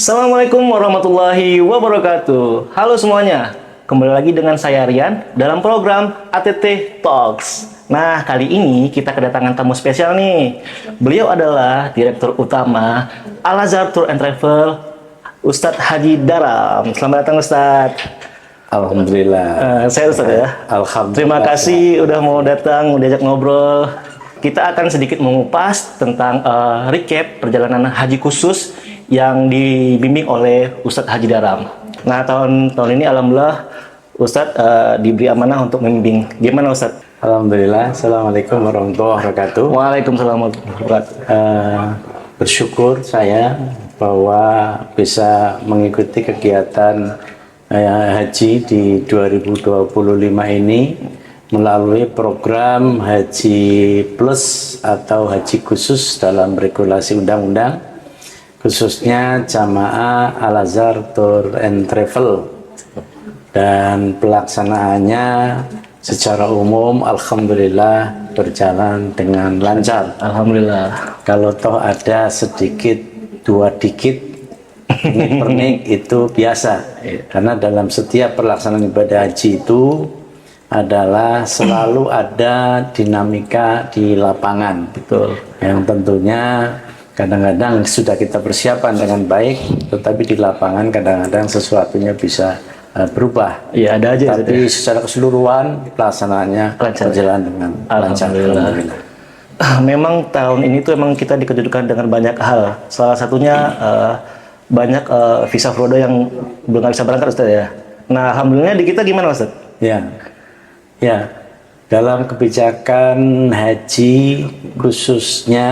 Assalamualaikum warahmatullahi wabarakatuh. Halo semuanya, kembali lagi dengan saya Rian dalam program ATT Talks. Nah, kali ini kita kedatangan tamu spesial nih. Beliau adalah Direktur Utama Al-Azhar Tour and Travel, Ustadz Haji Daram. Selamat datang Ustadz. Alhamdulillah. Saya Ustadz ya. Alhamdulillah. Terima kasih udah mau datang, mau diajak ngobrol. Kita akan sedikit mengupas tentang recap perjalanan haji khusus yang dibimbing oleh Ustadz Haji Daram. Nah, tahun ini alhamdulillah Ustadz diberi amanah untuk membimbing. Gimana Ustadz? Alhamdulillah. Assalamualaikum warahmatullahi wabarakatuh. Waalaikumsalam warahmatullahi wabarakatuh. Bersyukur saya bahwa bisa mengikuti kegiatan haji di 2025 ini melalui program Haji Plus atau Haji Khusus dalam regulasi undang-undang, khususnya Jamaah Al-Azhar Tour and Travel, dan pelaksanaannya secara umum alhamdulillah berjalan dengan lancar. Alhamdulillah. Kalau toh ada sedikit dua dikit pernik itu biasa, karena dalam setiap pelaksanaan ibadah haji itu adalah selalu ada dinamika di lapangan. Betul. Yang tentunya kadang-kadang sudah kita persiapan dengan baik, tetapi di lapangan kadang-kadang sesuatunya bisa berubah. Iya, ada aja. Tapi secara keseluruhan pelaksanaannya berjalan dengan lancar. Alhamdulillah. Memang tahun ini tuh emang kita dikejukan dengan banyak hal. Salah satunya banyak visa Frodo yang belum bisa berangkat Ustaz ya. Nah, alhamdulillah di kita gimana Ustaz? Ya, dalam kebijakan haji khususnya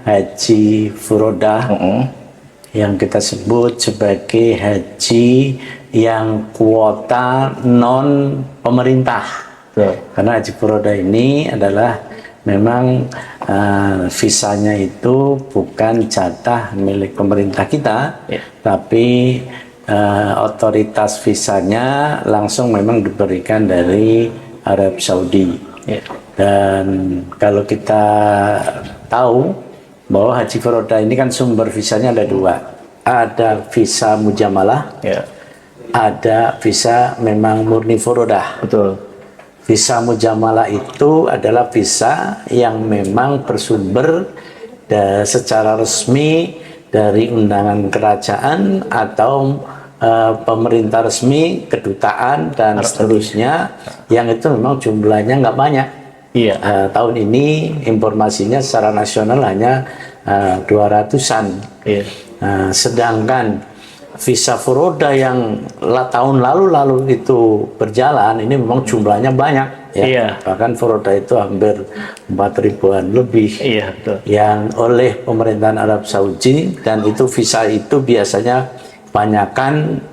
haji furodah yang kita sebut sebagai haji yang kuota non pemerintah. Karena haji furodah ini adalah memang visanya itu bukan jatah milik pemerintah kita, tapi otoritas visanya langsung memang diberikan dari Arab Saudi. Dan kalau kita tahu bahwa haji furodah ini kan sumber visanya ada dua, ada visa mujamalah, ada visa memang murni furodah. Betul. Visa mujamalah itu adalah visa yang memang bersumber secara resmi dari undangan kerajaan atau pemerintah resmi, kedutaan dan seterusnya, yang itu memang jumlahnya nggak banyak. Tahun ini informasinya secara nasional hanya 200-an. Sedangkan visa furodah yang tahun lalu itu berjalan, ini memang jumlahnya banyak. Bahkan furodah itu hampir 4.000-an lebih yang oleh pemerintahan Arab Saudi, dan itu visa itu biasanya kebanyakan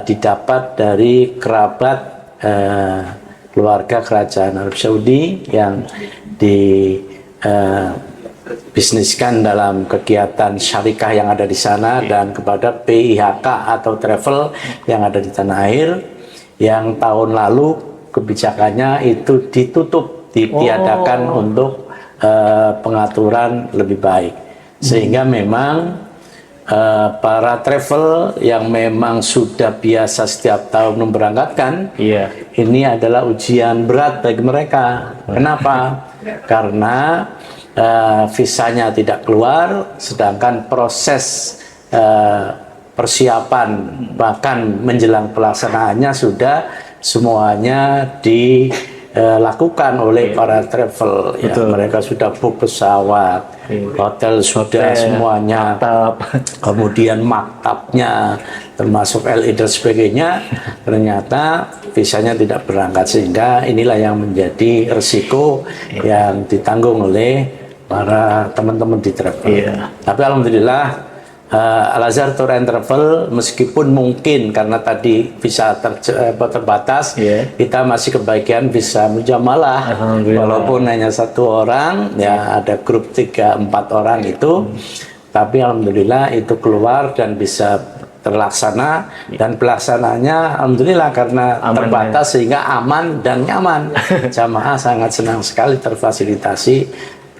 didapat dari kerabat keluarga kerajaan Arab Saudi yang bisniskan dalam kegiatan syarikah yang ada di sana, dan kepada PIHK atau travel yang ada di tanah air, yang tahun lalu kebijakannya itu ditiadakan untuk pengaturan lebih baik, sehingga memang para travel yang memang sudah biasa setiap tahun memberangkatkan, ini adalah ujian berat bagi mereka. Kenapa? Karena visanya tidak keluar, sedangkan proses persiapan bahkan menjelang pelaksanaannya sudah semuanya dilakukan oleh para travel. Mereka sudah book pesawat, hotel sudah semuanya, kemudian maktabnya termasuk LI dan sebagainya, ternyata visanya tidak berangkat, sehingga inilah yang menjadi resiko yang ditanggung oleh para teman-teman di travel. Tapi alhamdulillah Al-Azhar Tour and Travel, meskipun mungkin karena tadi visa terbatas, kita masih kebagian visa mujamalah, walaupun hanya 1 orang, ya ada grup 3-4 orang itu, tapi alhamdulillah itu keluar dan bisa terlaksana, dan pelaksananya alhamdulillah karena sehingga aman dan nyaman. Jamaah sangat senang sekali terfasilitasi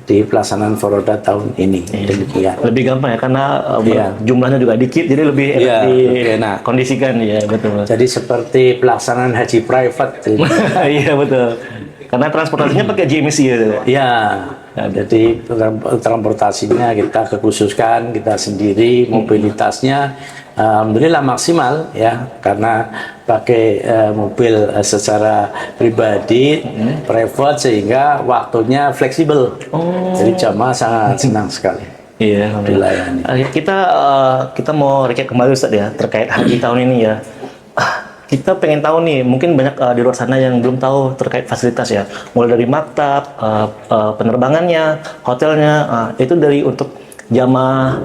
di pelaksanaan Foroda tahun ini. Demikian. Lebih gampang ya karena Iya. jumlahnya juga dikit, jadi lebih enak Iya, lebih enak. dikondisikan ya, betul. Jadi seperti pelaksanaan haji private. Iya betul. Karena transportasinya pakai GMC ya. Ya, jadi transportasinya kita kekhususkan kita sendiri, mobilitasnya alhamdulillah maksimal ya, karena pakai mobil secara pribadi, private, sehingga waktunya fleksibel. Jadi jamaah sangat senang sekali. Iya, dilayani. Kita mau recap kembali Ustaz ya terkait haji tahun ini ya. Kita pengen tahu nih, mungkin banyak di luar sana yang belum tahu terkait fasilitas ya. Mulai dari maktab, penerbangannya, hotelnya, itu dari untuk jamaah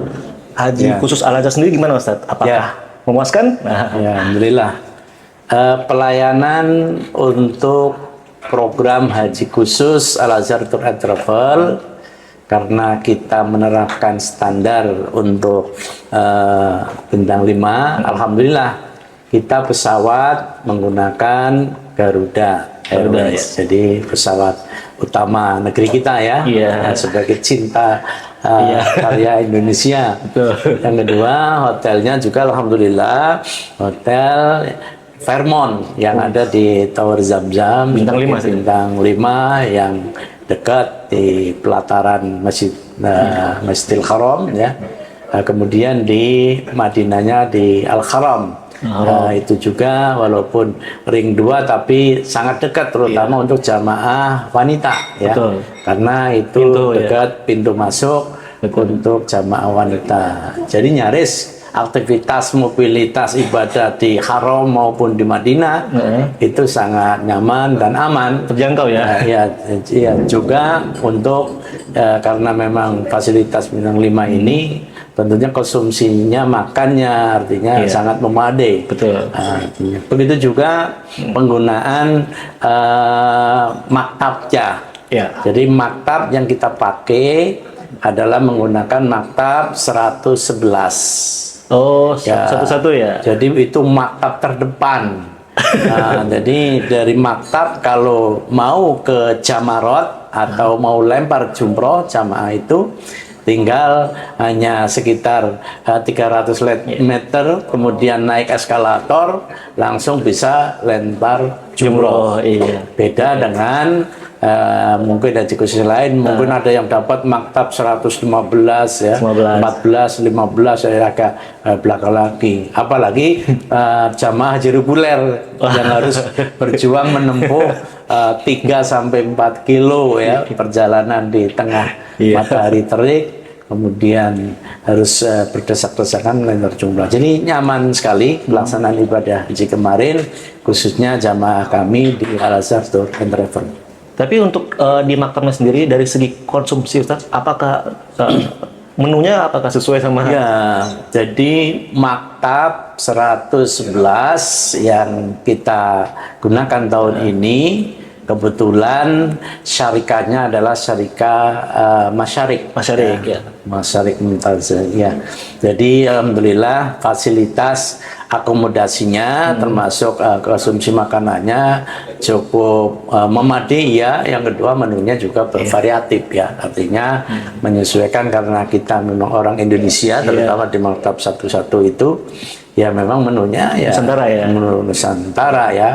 haji khusus Al-Azhar sendiri gimana Ustaz? Apakah memuaskan? Ya, alhamdulillah. Pelayanan untuk program haji khusus Al-Azhar Tour and Travel, karena kita menerapkan standar untuk bintang 5, alhamdulillah kita pesawat menggunakan Garuda Airways. Jadi pesawat utama negeri kita ya, sebagai cinta karya Indonesia. Yang kedua, hotelnya juga alhamdulillah Hotel Fairmont yang ada di Tower Zamzam bintang 5 bintang 5 yang dekat di pelataran Masjidil Haram ya. Kemudian di Madinahnya di Al-Haram. Itu juga walaupun ring 2 tapi sangat dekat, terutama untuk jamaah wanita ya. Betul. Karena itu dekat pintu masuk untuk jamaah wanita. Jadi nyaris aktivitas mobilitas ibadah di Haram maupun di Madinah itu sangat nyaman dan aman, terjangkau ya. Ya juga untuk karena memang fasilitas bintang 5 ini tentunya konsumsinya, makannya artinya sangat memadai. Betul. Begitu juga penggunaan maktabnya. Jadi maktab yang kita pakai adalah menggunakan maktab 111. Oh, satu-satu ya. Jadi itu maktab terdepan. Jadi dari maktab kalau mau ke Jamarot atau mau lempar jumroh jamaah itu tinggal hanya sekitar 300 meter, kemudian naik eskalator langsung bisa lempar jumroh. Beda dengan mungkin haji khusus lain, mungkin ada yang dapat maktab 115 ya, 14, 15 ya, agak belakang lagi. Apalagi jamaah haji reguler yang harus berjuang menempuh 3 sampai 4 kilo ya perjalanan di tengah matahari terik, kemudian harus berdesak-desakan melempar jumroh. Jadi nyaman sekali pelaksanaan ibadah haji kemarin, khususnya jamaah kami di Al-Azhar Tour and Travel. Tapi untuk di maktabnya sendiri dari segi konsumsi Ustaz, apakah menunya apakah sesuai sama? Ya, jadi maktab 111 yang kita gunakan tahun ini kebetulan syarikatnya adalah syarikat Masyarik ya. Masyarik Mumtazah ya. Jadi alhamdulillah fasilitas akomodasinya termasuk konsumsi makanannya cukup memadai ya. Yang kedua menunya juga bervariatif ya. Artinya menyesuaikan karena kita memang orang Indonesia terutama di maktab 11 itu ya memang menunya ya Nusantara ya. Menu Nusantara ya.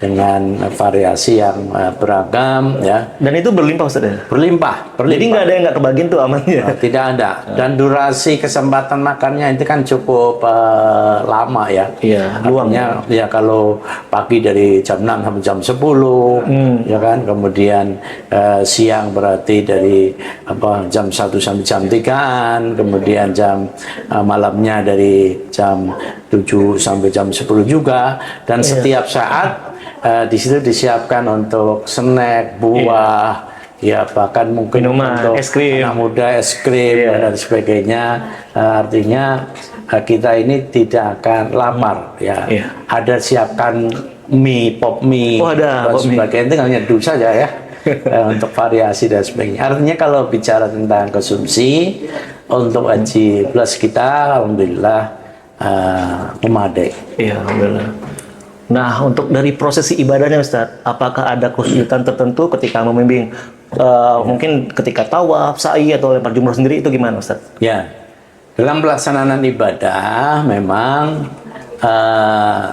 Dengan variasi yang beragam ya. Dan itu berlimpah Ustaz ya? Berlimpah. Jadi nggak ada yang nggak kebagian tuh amannya? Tidak ada. Dan durasi kesempatan makannya itu kan cukup lama ya. Artinya ya kalau pagi dari jam 6 sampai jam 10 ya kan. Kemudian siang berarti dari jam 1 sampai jam 3-an, kemudian jam malamnya dari jam 7 sampai jam 10 juga, dan setiap saat di situ disiapkan untuk snack, buah, ya bahkan mungkin minuman, untuk es krim, anak muda, es krim dan sebagainya. Artinya kita ini tidak akan lapar ya. Ada siapkan mie, pop mie, dan sebagainya, itu hanya dulu saja ya. Untuk variasi dan sebagainya. Artinya kalau bicara tentang konsumsi untuk haji plus kita alhamdulillah memadai. Iya, alhamdulillah. Nah, untuk dari prosesi ibadahnya Ustaz, apakah ada kesulitan tertentu ketika membimbing Mungkin ketika tawaf, sa'i atau lempar jumroh sendiri itu gimana Ustaz? Ya, dalam pelaksanaan ibadah memang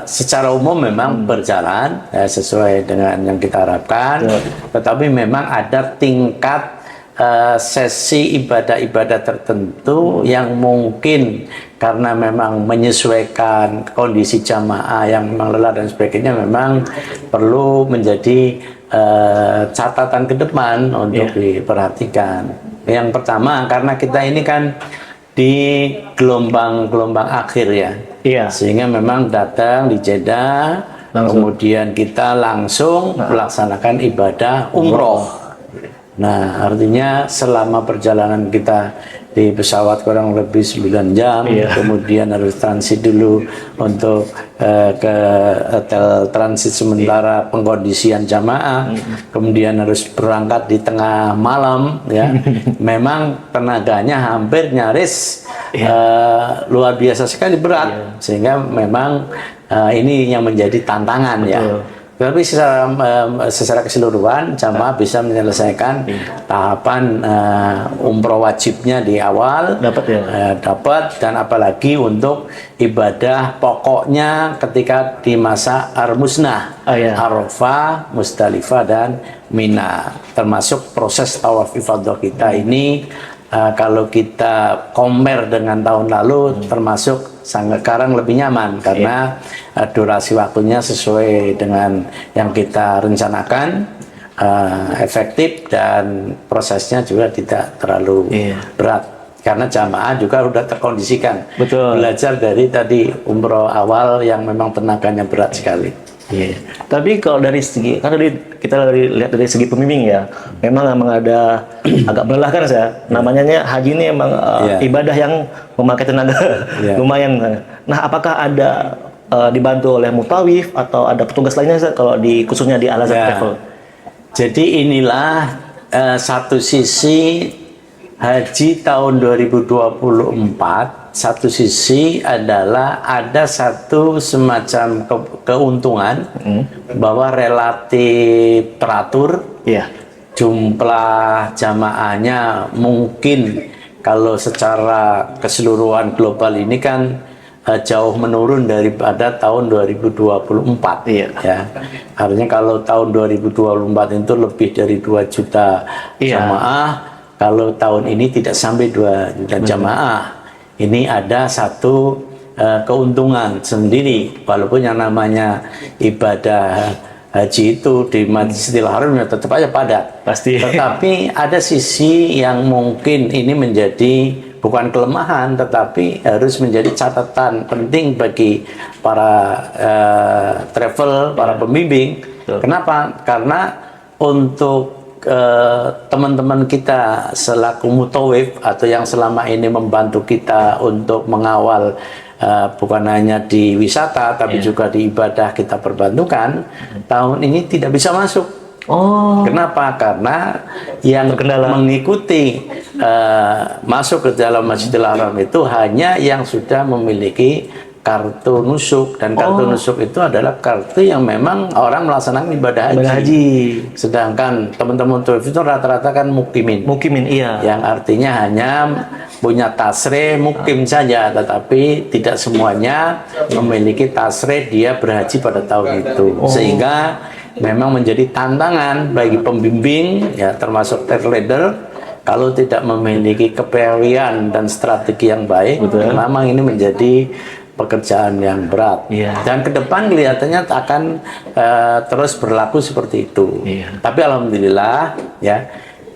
secara umum memang berjalan sesuai dengan yang kita harapkan, tetapi memang ada tingkat sesi ibadah-ibadah tertentu yang mungkin karena memang menyesuaikan kondisi jamaah yang memang lelah dan sebagainya, memang perlu menjadi catatan ke depan untuk diperhatikan. Yang pertama, karena kita ini kan di gelombang-gelombang akhir ya, sehingga memang datang di Jeddah, kemudian kita langsung melaksanakan ibadah umroh. Nah, artinya selama perjalanan kita di pesawat kurang lebih 9 jam, kemudian harus transit dulu untuk ke hotel transit sementara pengkondisian jamaah, kemudian harus berangkat di tengah malam, ya. Memang tenaganya hampir nyaris luar biasa sekali berat, sehingga memang ini yang menjadi tantangan ya. Tapi secara keseluruhan jamaah bisa menyelesaikan tahapan umroh wajibnya di awal, dapat, dan apalagi untuk ibadah pokoknya ketika di masa Armusnah, Arafah, Musdalifah, dan Mina, termasuk proses tawaf ifadah kita ini. Kalau kita compare dengan tahun lalu, termasuk sekarang lebih nyaman karena durasi waktunya sesuai dengan yang kita rencanakan, efektif, dan prosesnya juga tidak terlalu berat karena jamaah juga sudah terkondisikan. Belajar dari tadi umroh awal yang memang tenaganya berat sekali. Tapi kalau dari segi, kan kita lihat dari segi pembimbing ya, memang ada agak melelahkan saya. Namanya haji ini emang ibadah yang memakai tenaga lumayan. Nah, apakah ada dibantu oleh mutawif atau ada petugas lainnya kalau khususnya di Al Azhar Travel? Jadi inilah satu sisi haji tahun 2024. Satu sisi adalah ada satu semacam keuntungan bahwa relatif teratur, jumlah jamaahnya mungkin kalau secara keseluruhan global ini kan jauh menurun daripada tahun 2024 ya. Artinya kalau tahun 2024 itu lebih dari 2 juta jamaah, kalau tahun ini tidak sampai 2 juta jamaah. Ini ada satu keuntungan sendiri, walaupun yang namanya ibadah haji itu di Masjidil Haram ya tetap aja padat. Pasti. Tetapi ada sisi yang mungkin ini menjadi bukan kelemahan, tetapi harus menjadi catatan penting bagi para travel, para pembimbing. Kenapa? Karena untuk teman-teman kita selaku mutawif atau yang selama ini membantu kita untuk mengawal bukan hanya di wisata tapi juga di ibadah kita perbantukan, tahun ini tidak bisa masuk. Kenapa? Karena yang mengikuti masuk ke dalam Masjidil Haram itu hanya yang sudah memiliki kartu nusuk, dan kartu nusuk itu adalah kartu yang memang orang melaksanakan ibadah haji. Sedangkan teman-teman tawaf itu rata-rata kan mukimin, yang artinya hanya punya tasrih mukim saja, tetapi tidak semuanya memiliki tasrih dia berhaji pada tahun itu. Sehingga memang menjadi tantangan bagi pembimbing ya, termasuk travel leader, kalau tidak memiliki kepewayan dan strategi yang baik. Memang ini menjadi pekerjaan yang berat, dan ke depan kelihatannya akan terus berlaku seperti itu. Tapi alhamdulillah ya,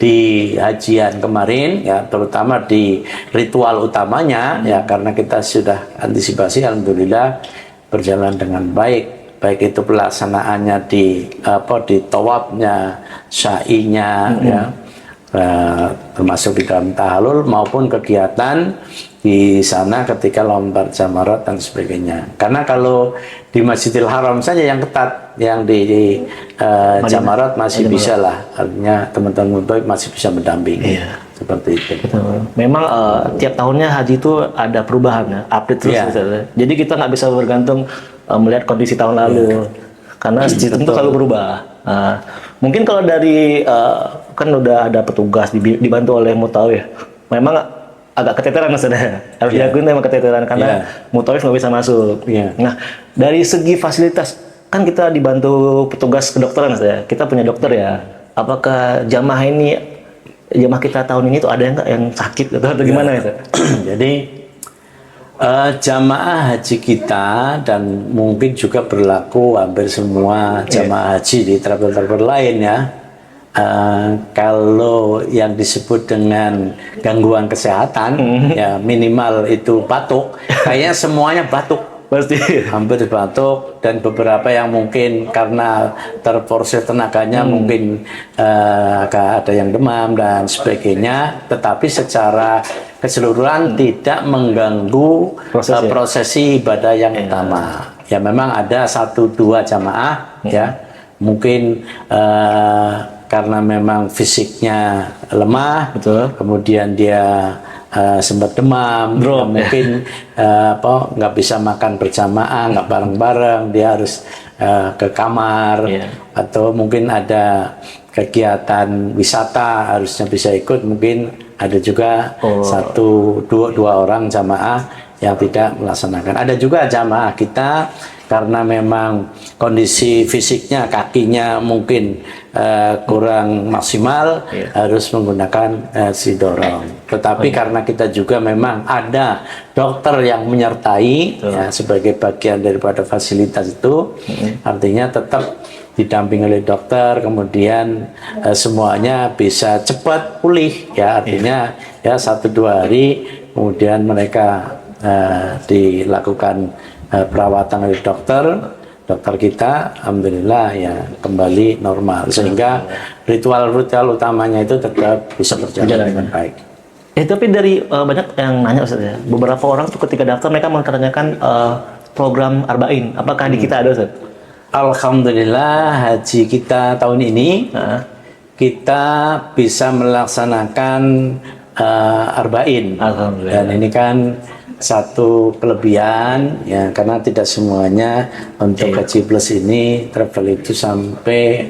di hajian kemarin ya, terutama di ritual utamanya ya, karena kita sudah antisipasi, alhamdulillah berjalan dengan baik. Baik itu pelaksanaannya di tawafnya, sa'inya ya, termasuk di dalam tahallul maupun kegiatan di sana ketika lompat jamarat dan sebagainya. Karena kalau di Masjidil Haram saja yang ketat, yang di jamarat masih bisa lah, artinya teman-teman baik masih bisa mendampingi. Seperti itu. Memang tiap tahunnya haji itu ada perubahan ya, update terus. Jadi kita nggak bisa bergantung melihat kondisi tahun lalu, karena sistem itu selalu berubah. Mungkin kalau dari kan udah ada petugas dibantu oleh mutawif. Memang agak keteteran Ustaz. Harus diakui memang keteteran karena mutawif nggak bisa masuk. Nah, dari segi fasilitas kan kita dibantu petugas kedokteran Ustaz. Kita punya dokter ya. Apakah jamaah kita tahun ini tuh ada yang sakit atau gimana Ustaz? Jadi jamaah haji kita dan mungkin juga berlaku hampir semua jamaah haji di travel-travel lain ya. Kalau yang disebut dengan gangguan kesehatan, ya minimal itu batuk. Kayaknya semuanya batuk. Pasti. Hampir batuk, dan beberapa yang mungkin karena terproses tenaganya mungkin agak ada yang demam dan sebagainya. Tetapi secara keseluruhan tidak mengganggu prosesi ibadah yang utama. Ya memang ada 1-2 jamaah ya mungkin karena memang fisiknya lemah, kemudian dia sempat demam, mungkin nggak bisa makan berjamaah, nggak bareng-bareng, dia harus ke kamar, atau mungkin ada kegiatan wisata harusnya bisa ikut, mungkin ada juga 1-2 orang jamaah yang tidak melaksanakan. Ada juga jamaah kita karena memang kondisi fisiknya, kakinya mungkin kurang maksimal, harus menggunakan si dorong. Tetapi karena kita juga memang ada dokter yang menyertai ya, sebagai bagian daripada fasilitas itu, artinya tetap didampingi oleh dokter, kemudian semuanya bisa cepat pulih ya, artinya ya 1-2 hari kemudian mereka dilakukan perawatan oleh dokter kita, alhamdulillah ya kembali normal, sehingga ritual-ritual utamanya itu tetap bisa berjalan dengan baik. Tapi dari banyak yang nanya Ustaz ya, beberapa orang tuh ketika daftar mereka menanyakan program Arba'in, apakah di kita ada Ustaz? Alhamdulillah haji kita tahun ini kita bisa melaksanakan Arba'in. Dan ini kan satu kelebihan ya, karena tidak semuanya untuk haji plus ini travel itu sampai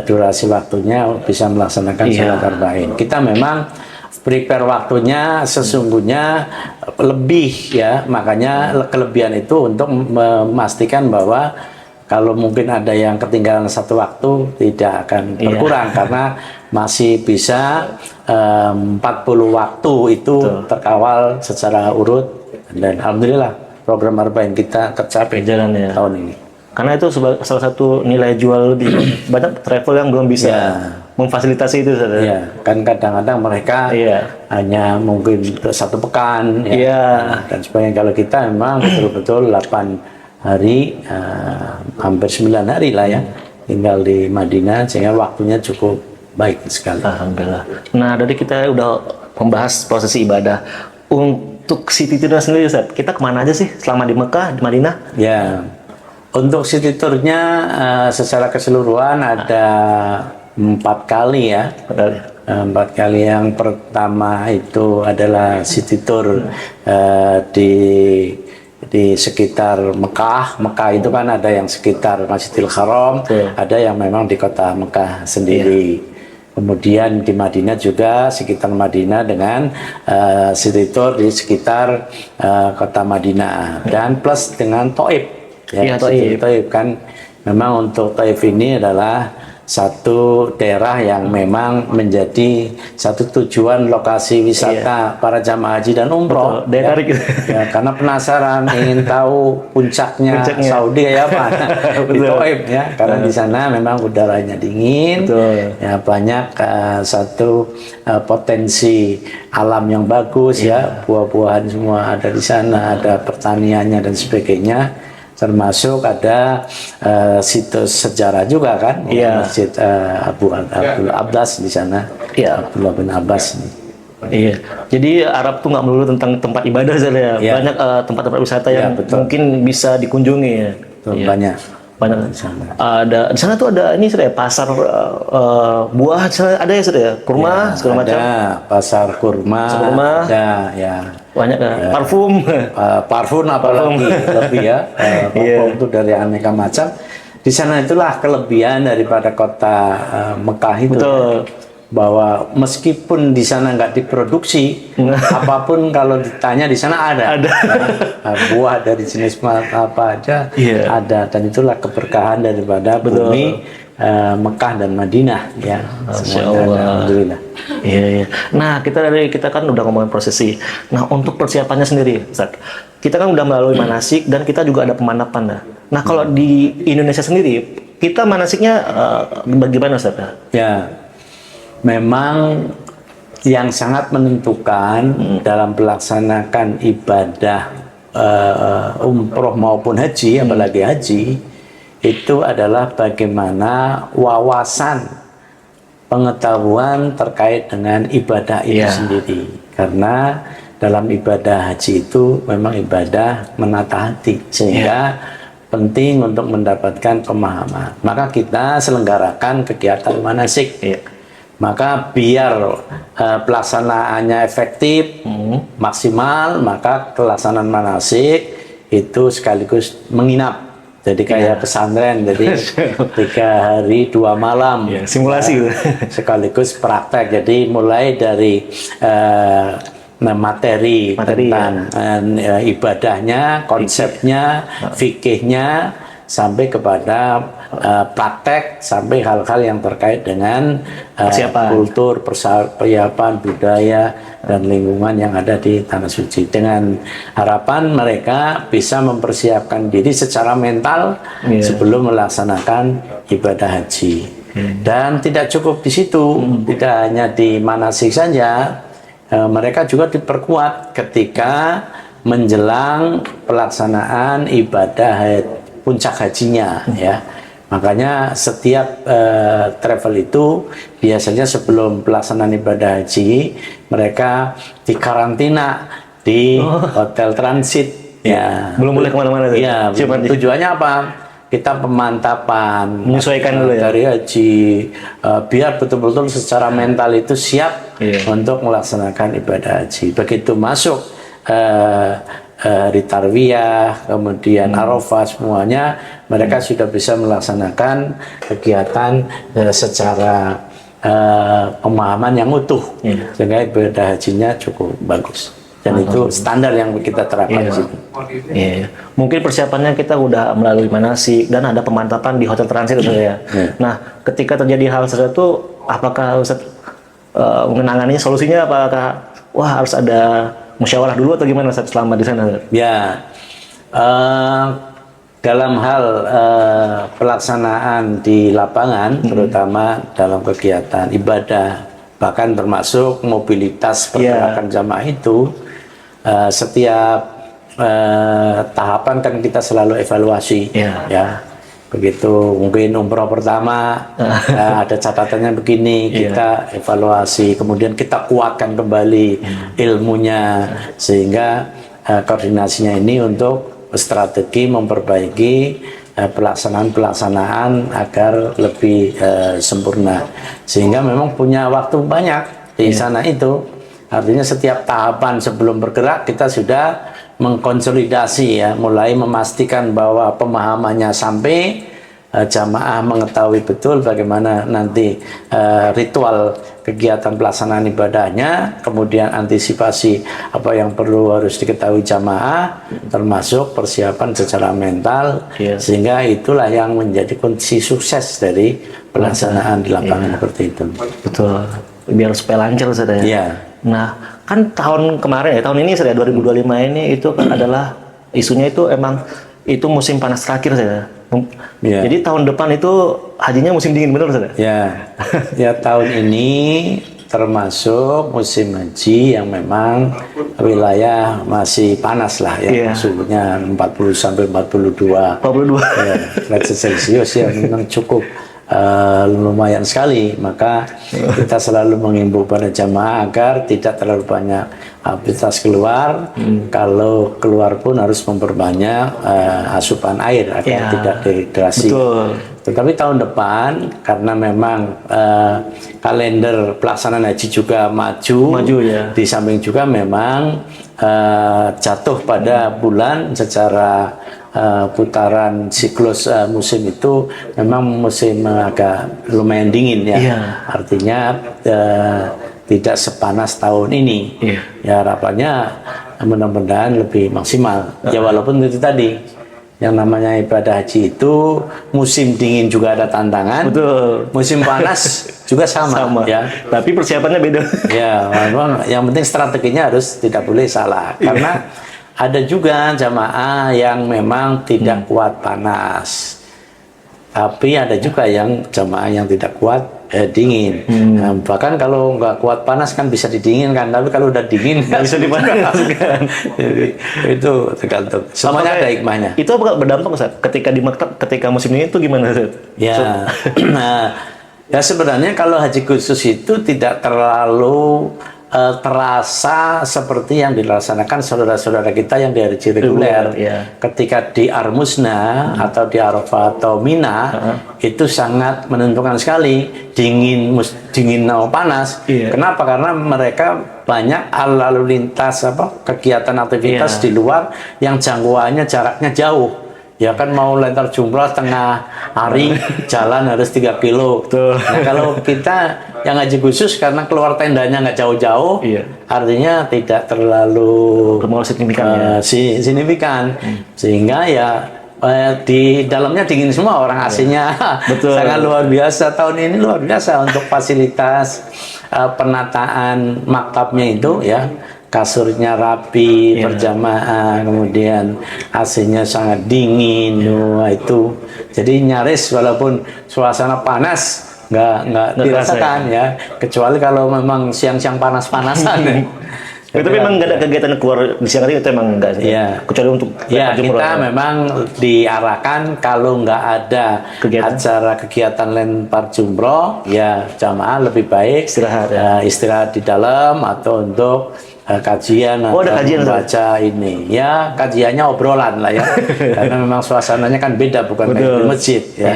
durasi waktunya bisa melaksanakan sholat Arba'in. Kita memang prepare waktunya sesungguhnya lebih ya, makanya kelebihan itu untuk memastikan bahwa kalau mungkin ada yang ketinggalan satu waktu tidak akan berkurang, karena masih bisa 40 waktu itu terkawal secara urut. Dan alhamdulillah program Arba'in kita tercapai jalan ya tahun ini. Karena itu salah satu nilai jual lebih banyak travel yang belum bisa memfasilitasi itu. Iya, kan kadang-kadang mereka hanya mungkin 1 pekan dan sebagainya. Kalau kita memang betul-betul 8 hari, hampir 9 hari lah ya, tinggal di Madinah, sehingga waktunya cukup baik sekali. Alhamdulillah. Nah, dari kita udah membahas prosesi ibadah. Untuk city tour sendiri Ustaz, kita kemana aja sih selama di Mekah, di Madinah? Ya, untuk city tournya secara keseluruhan ada 4 kali ya. 4 kali. Yang pertama itu adalah city tour di sekitar Mekah. Mekah itu kan ada yang sekitar Masjidil Haram, ada yang memang di kota Mekah sendiri. Kemudian di Madinah juga sekitar Madinah dengan city tour di sekitar kota Madinah, dan plus dengan Taif. Taif kan memang untuk Taif ini adalah satu daerah yang memang menjadi satu tujuan lokasi wisata para jamaah haji dan umroh. Karena penasaran ingin tahu puncaknya Saudi kayak apa di Taif ya, karena di sana memang udaranya dingin, ya banyak satu potensi alam yang bagus ya, buah-buahan semua ada di sana, ada pertaniannya dan sebagainya. Termasuk ada situs sejarah juga kan, Masjid Abu Abbas di sana, Abdullah bin Abbas. Jadi Arab tuh nggak melulu tentang tempat ibadah saja, banyak tempat-tempat wisata yang mungkin bisa dikunjungi ya. Banyak di sana. Ada di sana tuh ada ini sudah pasar buah ada ya sudah, kurma segala macam. Ada pasar kurma, ada ya. Banyak parfum apalagi lebih ya, parfum itu dari aneka macam. Di sana itulah kelebihan daripada kota Mekah itu. bahwa meskipun di sana nggak diproduksi, apapun kalau ditanya di sana ada. Nah, buah dari jenis apa aja ada, dan itulah keberkahan daripada bumi Mekah dan Madinah ya. Masya Allah. Alhamdulillah. Iya. Nah, kita kan udah ngomongin prosesi. Nah, untuk persiapannya sendiri, Ustaz, kita kan udah melalui manasik dan kita juga ada pemantapan. Nah, kalau di Indonesia sendiri, kita manasiknya bagaimana, Ustaz? Ya, memang yang sangat menentukan dalam melaksanakan ibadah umroh maupun haji, apalagi haji, itu adalah bagaimana wawasan pengetahuan terkait dengan ibadah itu sendiri. Karena dalam ibadah haji itu memang ibadah menata hati, sehingga penting untuk mendapatkan pemahaman. Maka kita selenggarakan kegiatan manasik. Maka biar pelaksanaannya efektif, maksimal, maka pelaksanaan manasik itu sekaligus menginap. Jadi kayak pesantren, jadi 3 hari 2 malam. Simulasi. Sekaligus praktek. Jadi mulai dari materi tentang ibadahnya, konsepnya, fikihnya, sampai kepada praktek, sampai hal-hal yang terkait dengan kultur, persiapan, budaya, dan lingkungan yang ada di Tanah Suci. Dengan harapan mereka bisa mempersiapkan diri secara mental sebelum melaksanakan ibadah haji. Dan tidak cukup di situ, tidak hanya di manasik saja, mereka juga diperkuat ketika menjelang pelaksanaan ibadah puncak hajinya ya. Makanya setiap travel itu biasanya sebelum pelaksanaan ibadah haji mereka dikarantina di hotel transit ya. Belum boleh kemana-mana. Ya, tujuannya apa? Kita pemantapan, menyesuaikan dulu ya dari haji, biar betul-betul secara mental itu siap untuk melaksanakan ibadah haji. Begitu masuk hari Tarwiyah, kemudian Arafah, semuanya mereka sudah bisa melaksanakan kegiatan secara pemahaman yang utuh, sehingga ibadah hajinya cukup bagus. Dan itu standar yang kita terapkan di situ. Mungkin persiapannya kita udah melalui manasik dan ada pemantapan di hotel transit ya. Nah, ketika terjadi hal seperti itu, apakah Ustaz mengenangannya solusinya? Apakah harus ada musyawarah dulu atau gimana Ustaz selama di sana? Ya, dalam hal pelaksanaan di lapangan, terutama dalam kegiatan ibadah, bahkan termasuk mobilitas pergerakan jamaah itu, setiap tahapan kan kita selalu evaluasi, ya. Begitu mungkin umroh pertama ada catatannya begini, kita evaluasi, kemudian kita kuatkan kembali ilmunya, sehingga koordinasinya ini untuk strategi memperbaiki pelaksanaan agar lebih sempurna, sehingga memang punya waktu banyak di sana itu. Artinya setiap tahapan sebelum bergerak kita sudah mengkonsolidasi ya, mulai memastikan bahwa pemahamannya sampai, jamaah mengetahui betul bagaimana nanti ritual kegiatan pelaksanaan ibadahnya, kemudian antisipasi apa yang perlu harus diketahui jamaah, termasuk persiapan secara mental, sehingga itulah yang menjadi kunci sukses dari pelaksanaan di lapangan seperti itu. Betul, biar supaya lancar saja ya. Nah, kan tahun kemarin ya, tahun ini saya 2025 ini itu kan adalah isunya itu emang itu musim panas terakhir saya. Jadi tahun depan itu hajinya musim dingin, benar saja? Ya tahun ini termasuk musim haji yang memang wilayah masih panas lah ya, suhunya 40 sampai 42 derajat Celcius ya, memang cukup lumayan sekali. Maka kita selalu mengimbau pada jamaah agar tidak terlalu banyak aktivitas keluar. Kalau keluar pun harus memperbanyak asupan air agar tidak dehidrasi. Tetapi tahun depan karena memang kalender pelaksanaan haji juga maju, di samping juga memang jatuh pada bulan secara putaran siklus musim itu memang musim agak lumayan dingin ya. Iya. Artinya tidak sepanas tahun ini. Iya. Ya harapannya mudah-mudahan lebih maksimal. Ya walaupun itu tadi yang namanya ibadah haji itu musim dingin juga ada tantangan. Betul. Musim panas juga sama, ya. Tapi persiapannya beda. Ya, memang yang penting strateginya harus tidak boleh salah. Karena ada juga jamaah yang memang tidak kuat panas. Tapi ada juga yang jamaah yang tidak kuat dingin. Nah, bahkan kalau nggak kuat panas kan bisa didinginkan, tapi kalau udah dingin nggak bisa dipanaskan. Jadi, itu tergantung. Semuanya ada hikmahnya. Itu apa berdampak Ustaz? Ketika di maktab, ketika musim ini itu gimana Ustaz? Ya, nah, ya sebenarnya kalau haji khusus itu tidak terlalu terasa seperti yang dilaksanakan saudara-saudara kita yang di haji reguler. Ya. Ketika di Armusna atau di Arafah atau Mina itu sangat menentukan sekali dingin panas. Iya. Kenapa? Karena mereka banyak lalu lintas kegiatan aktivitas di luar yang jangkauannya jaraknya jauh. Ya kan mau lempar jumroh tengah hari jalan harus 3 kilo. Betul. Nah kalau kita yang haji khusus karena keluar tendanya nggak jauh-jauh, artinya tidak terlalu signifikan. Signifikan. Sehingga ya di dalamnya dingin semua, orang AC-nya sangat luar biasa. Tahun ini luar biasa untuk fasilitas penataan maktabnya itu ya. Kasurnya rapi, berjamaah, kemudian AC-nya sangat dingin, itu. Jadi nyaris walaupun suasana panas nggak dirasakan ya, kecuali kalau memang siang-siang panas-panasan. Itu memang nggak ada kegiatan keluar di siang hari itu emang nggak sih? Ya. Kecuali untuk kita memang diarahkan kalau nggak ada acara kegiatan lempar jumroh, ya jamaah lebih baik istirahat di dalam atau untuk kajian atau membaca ini. Ya kajiannya obrolan lah ya, karena memang suasananya kan beda, bukan kayak di masjid ya.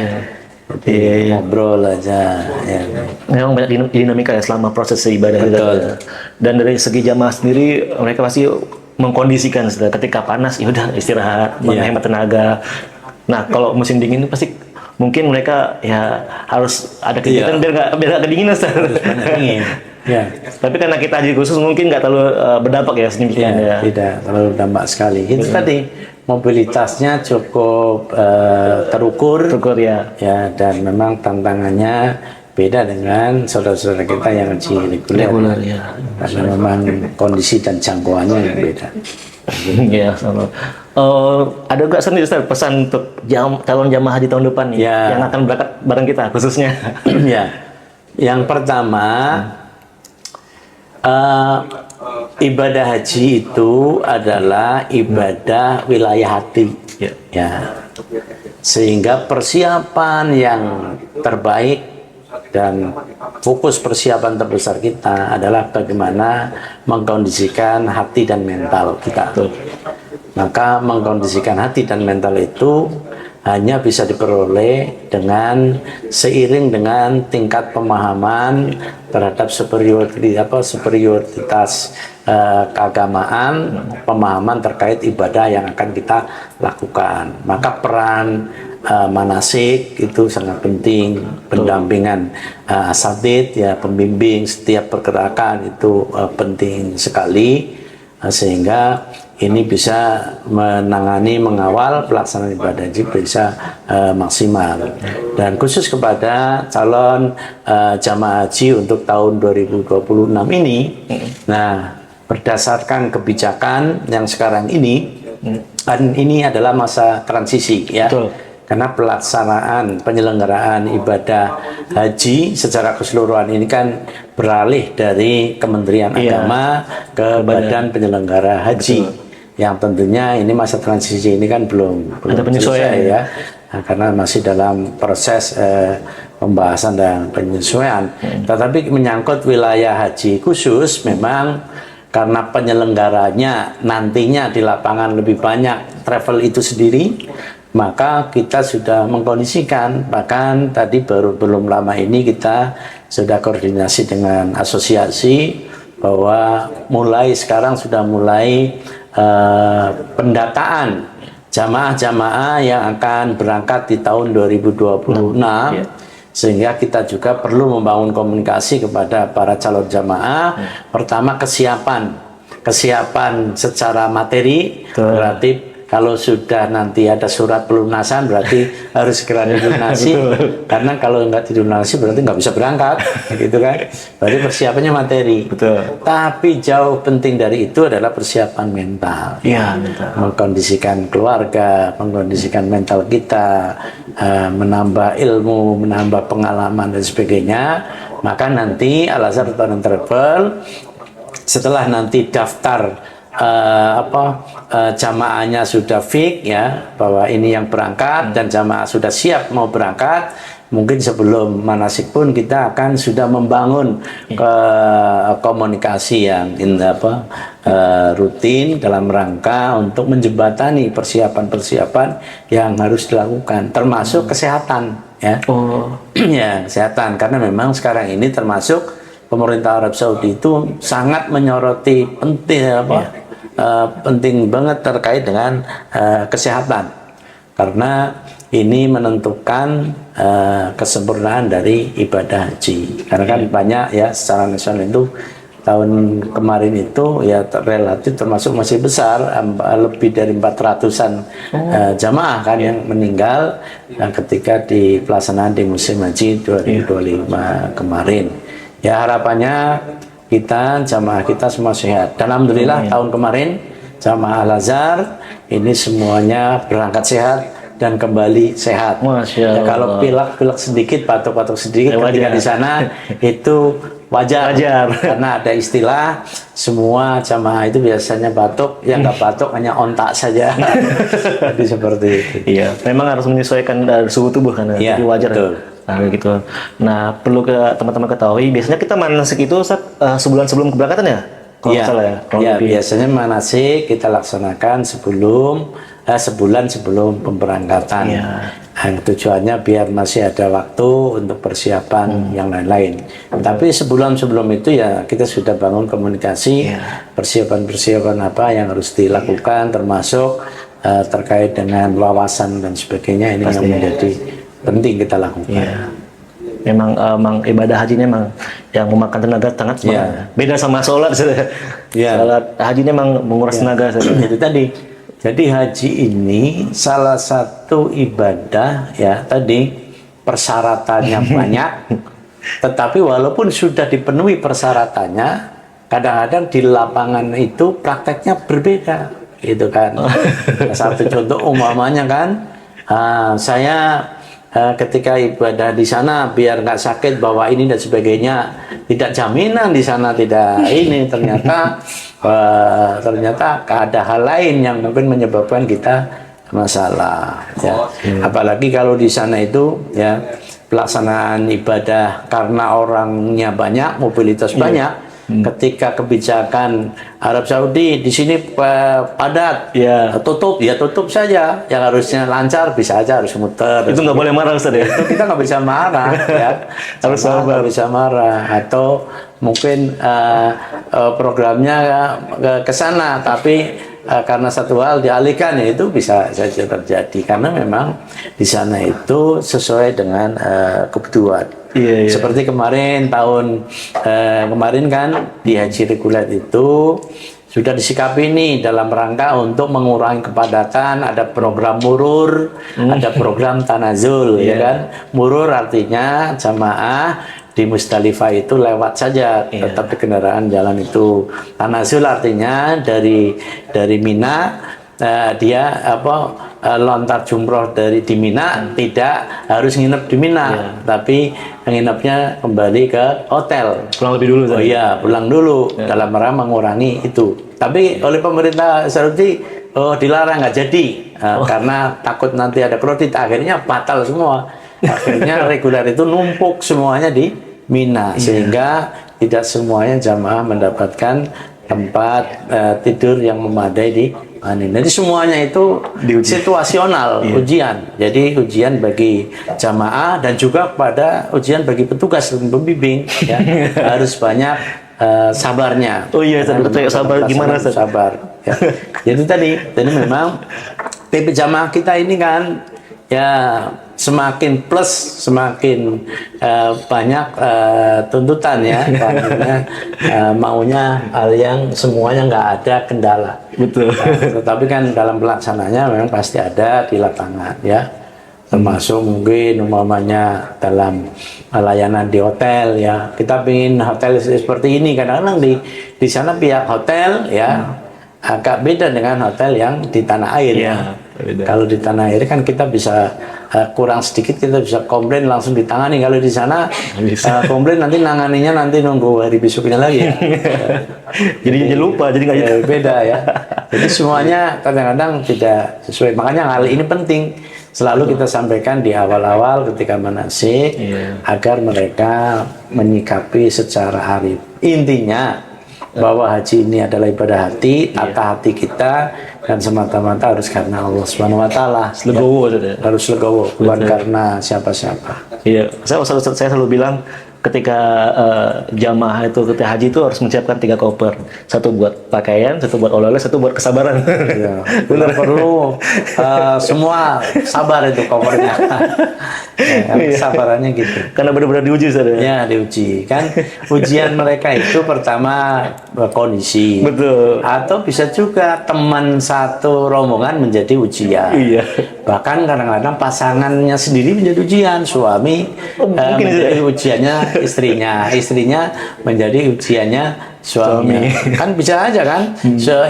Jadi ngobrol aja. Ya. Memang banyak dinamika ya selama proses ibadah. Betul. Dan dari segi jamaah sendiri mereka pasti mengkondisikan ketika panas ya udah istirahat, menghemat tenaga. Nah kalau musim dingin pasti mungkin mereka ya harus ada kegiatan biar nggak kedinginan. Harus banyak dingin. Ya. Tapi karena kita haji khusus mungkin nggak terlalu berdampak ya signifikan ya. Tidak terlalu berdampak sekali. Itu tadi mobilitasnya cukup terukur ya, dan memang tantangannya beda dengan saudara-saudara kita yang haji reguler ya. Karena memang kondisi dan jangkauannya yang beda. Ya, sama. Ada nggak sendiri Ustaz pesan untuk calon jamaah haji tahun depan nih yang akan berangkat bareng kita khususnya? Ya, yang pertama. Ibadah haji itu adalah ibadah wilayah hati, ya. Sehingga persiapan yang terbaik dan fokus persiapan terbesar kita adalah bagaimana mengkondisikan hati dan mental kita. Maka mengkondisikan hati dan mental itu hanya bisa diperoleh dengan seiring dengan tingkat pemahaman terhadap superioritas keagamaan, pemahaman terkait ibadah yang akan kita lakukan. Maka peran manasik itu sangat penting, pendampingan asatidz ya, pembimbing setiap pergerakan itu penting sekali, sehingga ini bisa menangani, mengawal pelaksanaan ibadah haji bisa maksimal. Dan khusus kepada calon jamaah haji untuk tahun 2026 ini, nah berdasarkan kebijakan yang sekarang ini, dan ini adalah masa transisi ya. Karena pelaksanaan penyelenggaraan ibadah haji secara keseluruhan ini kan beralih dari Kementerian Agama ke Badan Penyelenggara Haji. Yang tentunya ini masa transisi ini kan belum ada penyesuaian ya. Nah, karena masih dalam proses pembahasan dan penyesuaian. Tetapi menyangkut wilayah haji khusus, memang karena penyelenggaranya nantinya di lapangan lebih banyak travel itu sendiri, maka kita sudah mengkondisikan, bahkan tadi belum lama ini kita sudah koordinasi dengan asosiasi bahwa mulai sekarang sudah mulai pendataan jamaah-jamaah yang akan berangkat di tahun 2026, sehingga kita juga perlu membangun komunikasi kepada para calon jamaah. Pertama, kesiapan secara materi. Berarti kalau sudah nanti ada surat pelunasan berarti harus segera dilunasi. Karena kalau nggak dilunasi berarti nggak bisa berangkat, gitu kan? Berarti persiapannya materi. Betul. Tapi jauh penting dari itu adalah persiapan mental. Iya, mental. Mengkondisikan keluarga, mengkondisikan mental kita, menambah ilmu, menambah pengalaman dan sebagainya. Maka nanti Al-Azhar Tour and Travel setelah nanti daftar jamaahnya sudah fix ya, bahwa ini yang berangkat dan jamaah sudah siap mau berangkat, mungkin sebelum manasik pun kita akan sudah membangun komunikasi yang rutin dalam rangka untuk menjembatani persiapan-persiapan yang harus dilakukan, termasuk kesehatan ya. Ya, kesehatan, karena memang sekarang ini termasuk pemerintah Arab Saudi itu sangat menyoroti penting banget terkait dengan kesehatan, karena ini menentukan kesempurnaan dari ibadah haji. Karena kan banyak ya secara nasional itu tahun kemarin itu ya relatif termasuk masih besar, lebih dari 400-an jamaah kan yang meninggal ketika di pelaksanaan di musim haji 2025 kemarin. Ya, harapannya jamaah kita semua sehat. Dan alhamdulillah tahun kemarin jamaah Al-Azhar ini semuanya berangkat sehat dan kembali sehat. Masya Allah. Ya, kalau pilek sedikit, batuk-batuk sedikit ketika di sana itu wajar. Karena ada istilah semua jamaah itu biasanya batuk, yang nggak batuk hanya ontak saja. Jadi seperti itu. Iya, memang harus menyesuaikan dari suhu tubuh kan, ya, jadi wajar. Betul. Nah, gitu. Nah, perlu teman-teman ketahui, biasanya kita manasik itu sebulan sebelum keberangkatan ya? Kalau nggak salah ya? Ya, biasanya manasik kita laksanakan sebulan sebelum pemberangkatan. Tujuannya biar masih ada waktu untuk persiapan yang lain-lain. Tapi sebulan sebelum itu ya kita sudah bangun komunikasi, persiapan-persiapan apa yang harus dilakukan, termasuk terkait dengan wawasan dan sebagainya. Ini yang menjadi penting kita lakukan. Memang ibadah hajinya memang yang memakan tenaga sangat beda sama sholat. Sholat hajinya memang menguras tenaga. Itu tadi. Jadi haji ini salah satu ibadah ya, tadi persyaratannya banyak, tetapi walaupun sudah dipenuhi persyaratannya, kadang-kadang di lapangan itu prakteknya berbeda, gitu kan. Satu contoh umpamanya kan, saya ketika ibadah di sana biar nggak sakit bawa ini dan sebagainya, tidak jaminan di sana tidak ini, ternyata ada hal lain yang mungkin menyebabkan kita masalah ya. Apalagi kalau di sana itu ya pelaksanaan ibadah karena orangnya banyak, mobilitas banyak. Ketika kebijakan Arab Saudi di sini padat, tutup saja. Yang harusnya lancar bisa aja harus muter. Itu nggak boleh marah, Ustaz ya? Itu kita nggak bisa marah, ya. Harus nggak bisa marah. Atau mungkin programnya ke sana, tapi karena satu hal dialihkan, ya itu bisa saja terjadi. Karena memang di sana itu sesuai dengan kebutuhan. Seperti kemarin tahun kemarin kan di haji reguler itu sudah disikapi nih dalam rangka untuk mengurangi kepadatan, ada program murur, ada program tanazul, ya kan? Murur artinya jamaah di Musdalifah itu lewat saja, tetap di kendaraan jalan itu. Tanazul artinya dari Mina dia lontar jumroh di Mina, tidak harus nginep di Mina, tapi nginepnya kembali ke hotel. Pulang lebih dulu. Pulang dulu dalam rangka mengurangi itu. Tapi oleh pemerintah Saudi dilarang, nggak jadi karena takut nanti ada kredit. Akhirnya batal semua. Akhirnya reguler itu numpuk semuanya di Mina, sehingga tidak semuanya jamaah mendapatkan tempat tidur yang memadai di Jadi semuanya itu situasional, ujian. Jadi ujian bagi jamaah dan juga pada ujian bagi petugas dan pembimbing. Ya. Harus banyak sabarnya. Oh iya, tadi sabar gimana, Ustaz? Sabar. Ya. Jadi memang tipe jamaah kita ini kan ya semakin plus semakin banyak tuntutan ya, karena maunya hal yang semuanya nggak ada kendala. Betul. Tetapi kan dalam pelaksananya memang pasti ada di lapangan ya. Termasuk mungkin umpamanya dalam layanan di hotel ya, kita ingin hotel seperti ini, kadang-kadang di sana pihak hotel ya agak beda dengan hotel yang di tanah air ya. Kalau di tanah air kan kita bisa kurang sedikit kita bisa komplain langsung ditangani, kalau di sana komplain nanti nanganinya nanti nunggu hari besoknya lagi ya. jadi lupa, jadi nggak beda ya. Jadi semuanya kadang-kadang tidak sesuai, makanya hal ini penting selalu kita sampaikan di awal-awal ketika manasik agar mereka menyikapi secara arif. Intinya bahwa haji ini adalah ibadah hati, tata hati kita, dan semata-mata harus karena Allah Subhanahu wa taala. Legowo, harus legowo, bukan karena siapa-siapa. Iya, saya selalu bilang ketika jamaah itu ketika haji itu harus menyiapkan 3 koper, 1 buat pakaian, 1 buat oleh-oleh, 1 buat kesabaran. Ya, benar, perlu semua sabar itu kopernya. Kesabarannya gitu. Karena benar-benar diuji saja. Ya, diuji kan. Ujian mereka itu pertama kondisi. Betul. Atau bisa juga teman satu rombongan menjadi ujian. Iya. Bahkan kadang-kadang pasangannya sendiri menjadi ujian, suami menjadi ujiannya istrinya menjadi ujiannya suami. Kan bisa aja kan,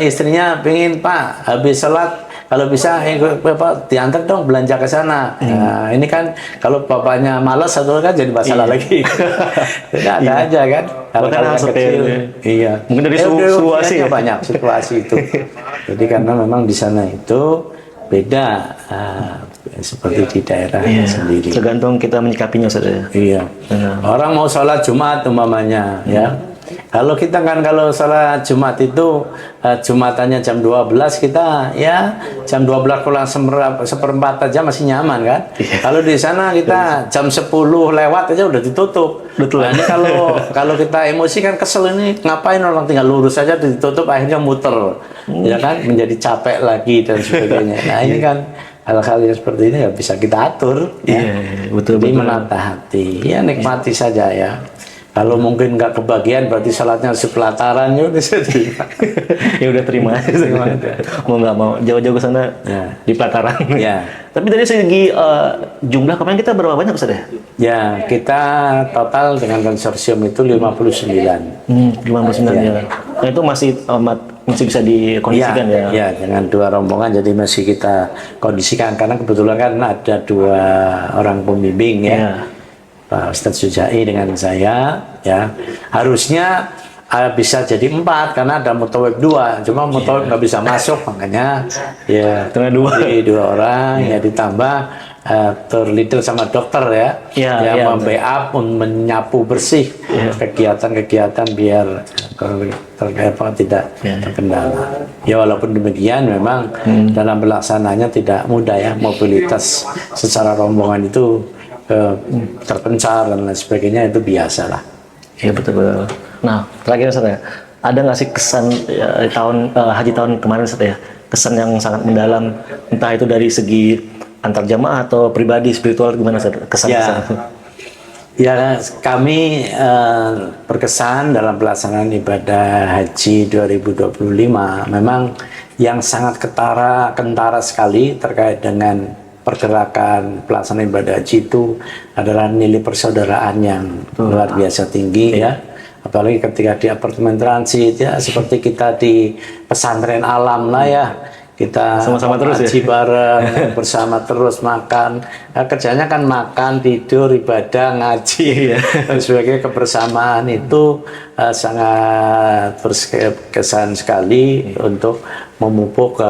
istrinya pengen, Pak habis sholat kalau bisa Bapak diantar dong belanja ke sana. Nah, ini kan kalau bapaknya malas satu kan jadi masalah lagi. Ada aja kan. Hal-hal kecil. Iya. Mungkin dari situasi banyak situasi itu. Jadi karena memang di sana itu beda seperti di daerah sendiri. Tergantung kita menyikapinya saja. Iya. Orang mau sholat Jumat umpamanya ya. Kalau kita kan kalau sholat Jumat itu Jumatannya jam 12, kita ya jam 12 kurang seperempat aja masih nyaman kan. Kalau di sana kita jam 10 lewat aja udah ditutup. Betul. Nah, ini kalau kita emosi kan kesel, ini ngapain orang tinggal lurus aja ditutup akhirnya muter. Ya kan menjadi capek lagi dan sebagainya. Nah, ini kan hal-hal yang seperti ini ya bisa kita atur. Betul. Jadi menata hati, ya nikmati saja ya. Kalau mungkin nggak kebagian berarti salatnya sepelataran ya udah jadi. Ya udah terima aja. Mau nggak mau jauh-jauh ke sana di pelataran. Ya. Tapi dari segi jumlah kemarin kita berapa banyak Ustaz ya? Ya, kita total dengan konsorsium itu 59. 59 ya. Nah, itu masih bisa dikondisikan ya? Ya, dengan 2 rombongan jadi masih kita kondisikan karena kebetulan kan ada 2 orang pembimbing ya. Pak Ustadz Sujai dengan saya ya, harusnya bisa jadi 4 karena ada mutawib 2, cuma mutawib nggak bisa masuk, makanya ya tengah 2 orang ya ditambah leader sama dokter ya, yang membackup, menyapu bersih kegiatan-kegiatan biar tidak terkendala. Ya walaupun demikian memang dalam pelaksananya tidak mudah ya, mobilitas secara rombongan itu terpencar dan lain sebagainya itu biasa lah. Iya betul. Nah terakhir Ustaz ya, ada nggak sih kesan haji tahun kemarin Ustaz ya, kesan yang sangat mendalam, entah itu dari segi antar jamaah atau pribadi spiritual, gimana Ustaz kesan-kesan? Ya kami berkesan dalam pelaksanaan ibadah haji 2025 memang yang sangat kentara sekali terkait dengan pergerakan pelaksanaan ibadah haji itu adalah nilai persaudaraan yang luar biasa tinggi ya. Apalagi ketika di apartemen transit ya, seperti kita di pesantren alam lah ya, kita sama-sama terus haji bareng bersama terus makan. Nah, kerjanya kan makan, tidur, ibadah, ngaji dan sebagainya. Kebersamaan itu sangat berkesan sekali untuk memupuk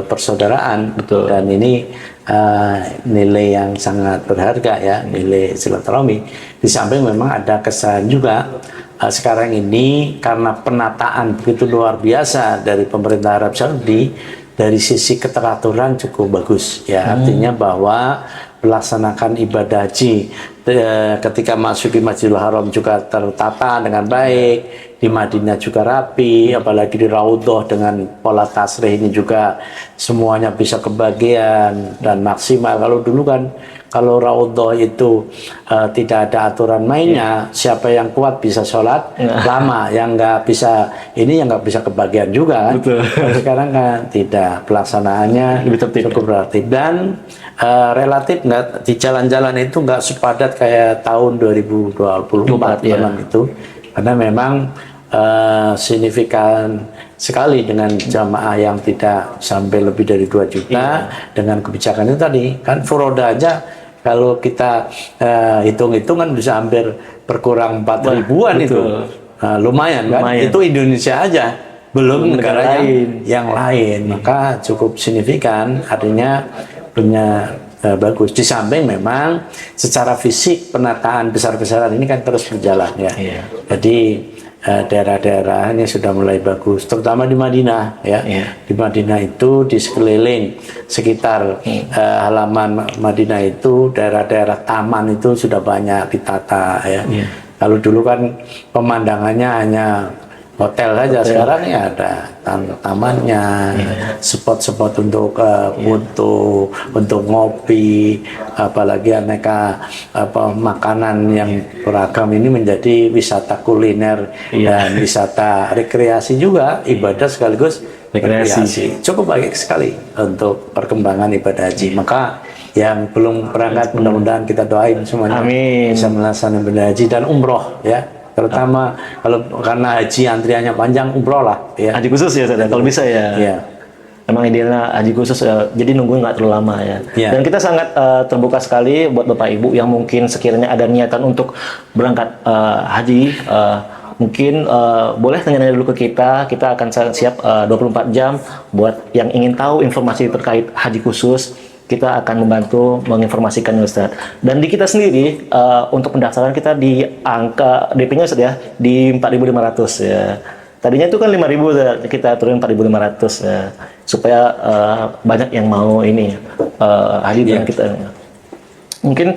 persaudaraan. Dan ini nilai yang sangat berharga ya, nilai silaturahmi. Di samping memang ada kesan juga sekarang ini karena penataan begitu luar biasa dari pemerintah Arab Saudi, dari sisi keteraturan cukup bagus ya. Artinya bahwa melaksanakan ibadah haji ketika masuk di Masjidil Haram juga tertata dengan baik, di Madinah juga rapi, apalagi di Raudhah dengan pola tasrih ini juga semuanya bisa kebagian dan maksimal. Kalau dulu kan kalau Raudhah itu tidak ada aturan mainnya, siapa yang kuat bisa sholat lama, yang nggak bisa ini yang nggak bisa kebagian juga kan. Kalau sekarang kan tidak, pelaksanaannya cukup tertib dan relatif nggak di jalan-jalan itu nggak sepadat kayak tahun 2024 itu, karena memang signifikan sekali dengan jamaah yang tidak sampai lebih dari 2 juta dengan kebijakan itu tadi kan. Furoda aja kalau kita hitung-hitung kan bisa hampir berkurang 4 ribuan itu. Lumayan kan, itu Indonesia aja, belum negara yang lain. Maka cukup signifikan, artinya punya bagus. Di samping memang secara fisik penataan besar-besaran ini kan terus berjalan ya. Jadi daerah-daerah ini sudah mulai bagus, terutama di Madinah ya. Di Madinah itu di sekeliling sekitar halaman Madinah itu daerah-daerah taman itu sudah banyak ditata ya. Kalau dulu kan pemandangannya hanya hotel saja, sekarang ya ada tamannya, spot-spot untuk foto, untuk ngopi, apalagi aneka makanan yang beragam ini menjadi wisata kuliner dan wisata rekreasi juga, ibadah sekaligus rekreasi. Cukup baik sekali untuk perkembangan ibadah haji. Maka yang belum berangkat mudah-mudahan kita doain semuanya bisa melaksanakan ibadah haji dan umroh ya. Terutama kalau karena haji antriannya panjang, umroh lah ya. Haji khusus ya, kalau bisa ya. Memang idealnya haji khusus jadi nunggu nggak terlalu lama ya. Dan kita sangat terbuka sekali buat Bapak Ibu yang mungkin sekiranya ada niatan untuk berangkat haji, mungkin boleh tanya-tanya dulu ke kita akan siap 24 jam buat yang ingin tahu informasi terkait haji khusus. Kita akan membantu menginformasikan Ustadz. Dan di kita sendiri untuk pendaftaran kita di angka DP-nya Ustadz ya di 4.500 ya. Tadinya itu kan 5.000, kita turun 4.500 ya, supaya banyak yang mau ini hadir dengan kita. Mungkin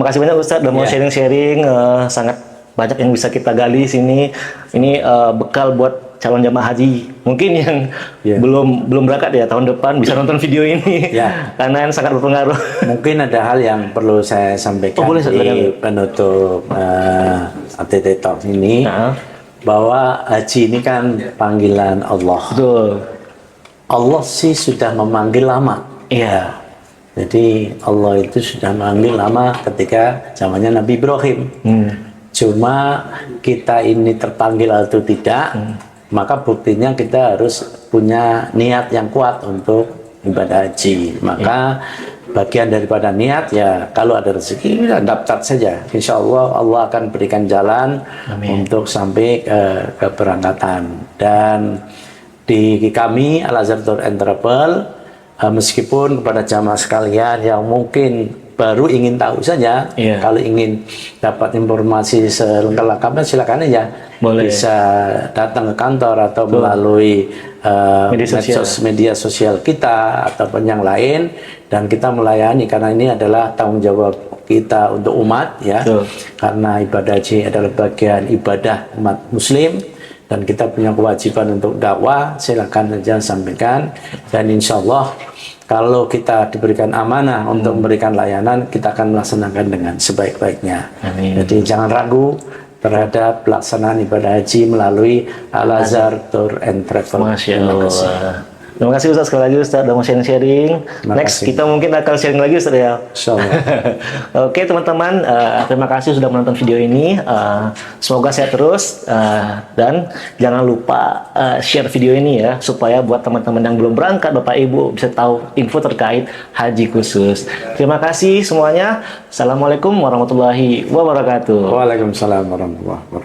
makasih banyak Ustadz udah mau sharing-sharing, sangat banyak yang bisa kita gali sini. Ini bekal buat calon jamaah haji mungkin yang belum berangkat ya tahun depan bisa nonton video ini karena sangat berpengaruh. Mungkin ada hal yang perlu saya sampaikan di penutup ATT Talk ini, bahwa haji ini kan panggilan Allah. Betul. Allah sih sudah memanggil lama. Jadi Allah itu sudah memanggil lama ketika zamannya Nabi Ibrahim. Cuma kita ini terpanggil atau tidak, maka buktinya kita harus punya niat yang kuat untuk ibadah haji. Maka bagian daripada niat ya, kalau ada rezeki kita daftar saja. Insya Allah Allah akan berikan jalan untuk sampai ke keberangkatan. Dan di kami Al-Azhar Tour and Travel, meskipun kepada jamaah sekalian yang mungkin baru ingin tahu saja, kalau ingin dapat informasi selengkap-lengkapnya silakan aja, bisa datang ke kantor atau melalui media sosial kita ataupun yang lain, dan kita melayani karena ini adalah tanggung jawab kita untuk umat ya. Karena ibadah haji adalah bagian ibadah umat muslim dan kita punya kewajiban untuk dakwah. Silakan saja sampaikan, dan insya Allah kalau kita diberikan amanah untuk memberikan layanan, kita akan melaksanakan dengan sebaik-baiknya. Jadi jangan ragu terhadap pelaksanaan ibadah haji melalui Al-Azhar Tour and Travel. Masya Allah. Terima kasih Ustaz sekali lagi Ustaz udah mau sharing-sharing. Next kita mungkin akan sharing lagi Ustaz ya. Insyaallah. Oke teman-teman, terima kasih sudah menonton video ini. Semoga sehat terus dan jangan lupa share video ini ya, supaya buat teman-teman yang belum berangkat Bapak Ibu bisa tahu info terkait haji khusus. Terima kasih semuanya. Assalamualaikum warahmatullahi wabarakatuh. Waalaikumsalam warahmatullahi wabarakatuh.